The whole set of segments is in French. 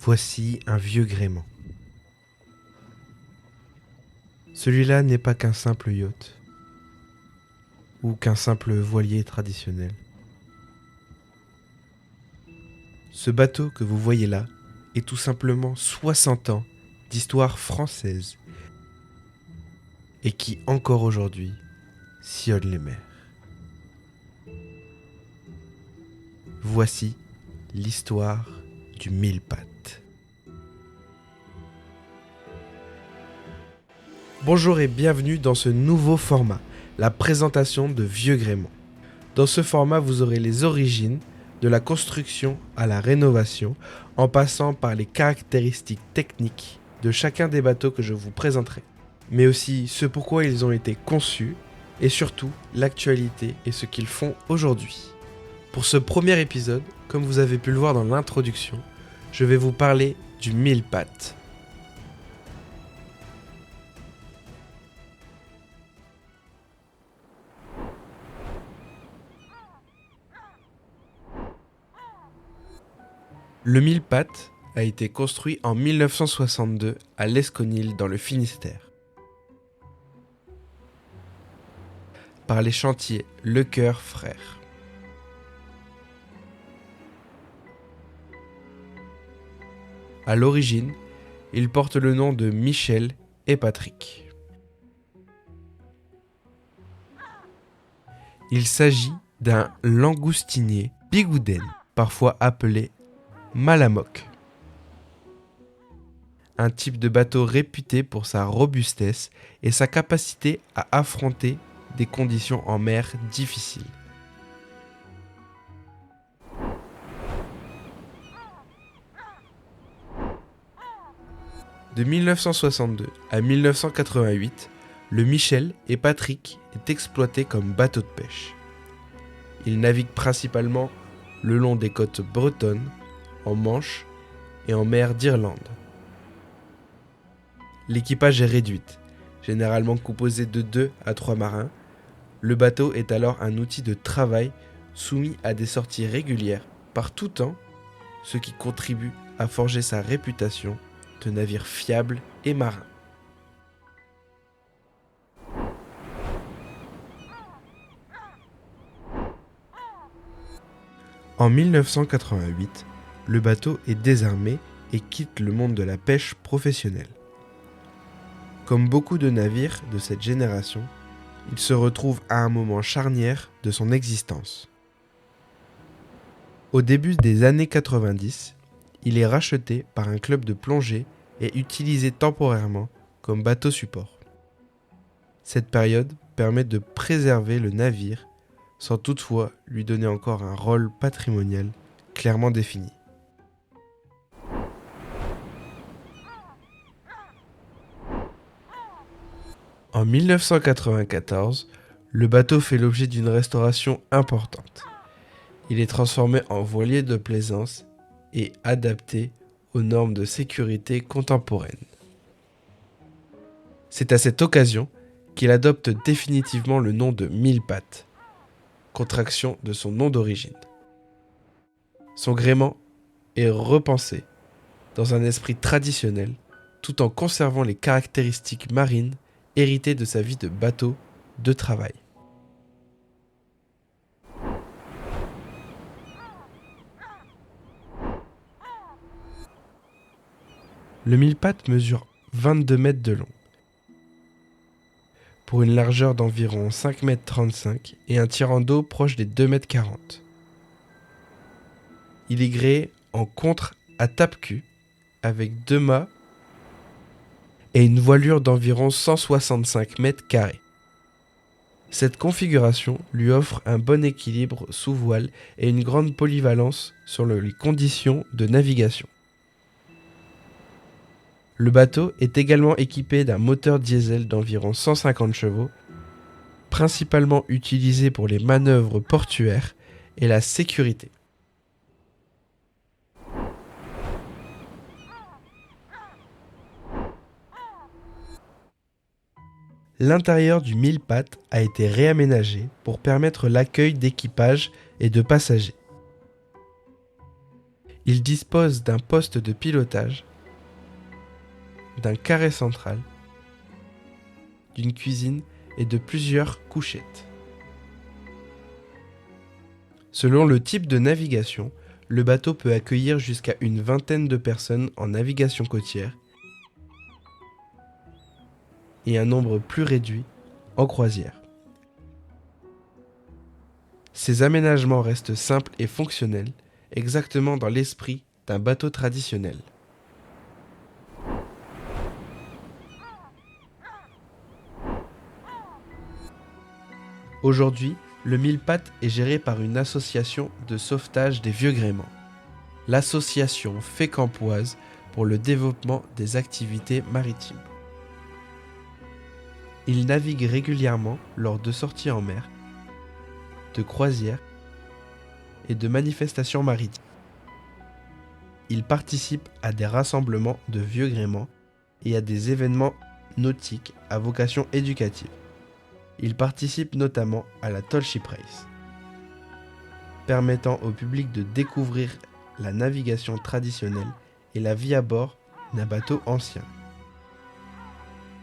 Voici un vieux gréement. Celui-là n'est pas qu'un simple yacht, ou qu'un simple voilier traditionnel. Ce bateau que vous voyez là est tout simplement 60 ans d'histoire française et qui, encore aujourd'hui, sillonne les mers. Voici l'histoire du mille-pattes. Bonjour et bienvenue dans ce nouveau format, la présentation de Vieux Gréement. Dans ce format, vous aurez les origines, de la construction à la rénovation, en passant par les caractéristiques techniques de chacun des bateaux que je vous présenterai, mais aussi ce pourquoi ils ont été conçus, et surtout l'actualité et ce qu'ils font aujourd'hui. Pour ce premier épisode, comme vous avez pu le voir dans l'introduction, je vais vous parler du mille-pattes. Le mille-pattes a été construit en 1962 à l'Esconil dans le Finistère par les chantiers Lecoeur Frères. À l'origine, il porte le nom de Michel et Patrick. Il s'agit d'un langoustinier bigouden, parfois appelé malamoque. Un type de bateau réputé pour sa robustesse et sa capacité à affronter des conditions en mer difficiles. De 1962 à 1988, le Michel et Patrick est exploité comme bateau de pêche. Il navigue principalement le long des côtes bretonnes, en Manche et en mer d'Irlande. L'équipage est réduite, généralement composé de 2 à 3 marins. Le bateau est alors un outil de travail soumis à des sorties régulières par tout temps, ce qui contribue à forger sa réputation de navire fiable et marin. En 1988, le bateau est désarmé et quitte le monde de la pêche professionnelle. Comme beaucoup de navires de cette génération, il se retrouve à un moment charnière de son existence. Au début des années 90, il est racheté par un club de plongée et utilisé temporairement comme bateau support. Cette période permet de préserver le navire sans toutefois lui donner encore un rôle patrimonial clairement défini. En 1994, le bateau fait l'objet d'une restauration importante. Il est transformé en voilier de plaisance et adapté aux normes de sécurité contemporaines. C'est à cette occasion qu'il adopte définitivement le nom de mille-pattes, contraction de son nom d'origine. Son gréement est repensé dans un esprit traditionnel tout en conservant les caractéristiques marines héritées de sa vie de bateau de travail. Le mille-pattes mesure 22 mètres de long, pour une largeur d'environ 5,35 m et un tirant d'eau proche des 2,40 m. Il est gréé en contre à tape-cul avec 2 mâts et une voilure d'environ 165 mètres carrés. Cette configuration lui offre un bon équilibre sous voile et une grande polyvalence sur les conditions de navigation. Le bateau est également équipé d'un moteur diesel d'environ 150 chevaux, principalement utilisé pour les manœuvres portuaires et la sécurité. L'intérieur du mille-pattes a été réaménagé pour permettre l'accueil d'équipages et de passagers. Il dispose d'un poste de pilotage, d'un carré central, d'une cuisine et de plusieurs couchettes. Selon le type de navigation, le bateau peut accueillir jusqu'à une vingtaine de personnes en navigation côtière et un nombre plus réduit en croisière. Ces aménagements restent simples et fonctionnels, exactement dans l'esprit d'un bateau traditionnel. Aujourd'hui, le Mille-Pattes est géré par une association de sauvetage des vieux gréements, l'association Fécampoise pour le développement des activités maritimes. Il navigue régulièrement lors de sorties en mer, de croisières et de manifestations maritimes. Il participe à des rassemblements de vieux gréements et à des événements nautiques à vocation éducative. Il participe notamment à la Tall Ship Race, permettant au public de découvrir la navigation traditionnelle et la vie à bord d'un bateau ancien.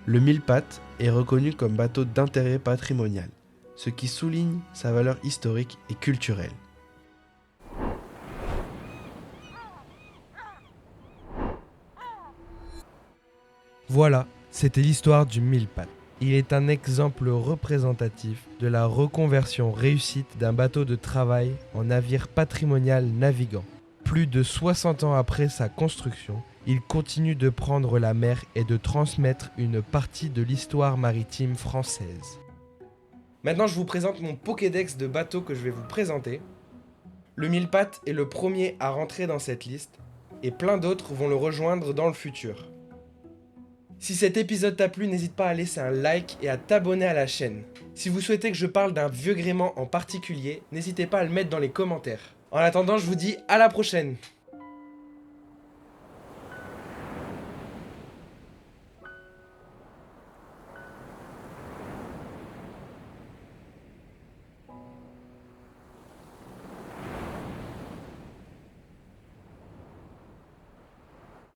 Le Mille-Pattes est reconnu comme bateau d'intérêt patrimonial, ce qui souligne sa valeur historique et culturelle. Voilà, c'était l'histoire du Mille-Pattes. Il est un exemple représentatif de la reconversion réussite d'un bateau de travail en navire patrimonial navigant. Plus de 60 ans après sa construction, il continue de prendre la mer et de transmettre une partie de l'histoire maritime française. Maintenant, je vous présente mon Pokédex de bateaux que je vais vous présenter. Le Mille-Pattes est le premier à rentrer dans cette liste et plein d'autres vont le rejoindre dans le futur. Si cet épisode t'a plu, n'hésite pas à laisser un like et à t'abonner à la chaîne. Si vous souhaitez que je parle d'un vieux gréement en particulier, n'hésitez pas à le mettre dans les commentaires. En attendant, je vous dis à la prochaine.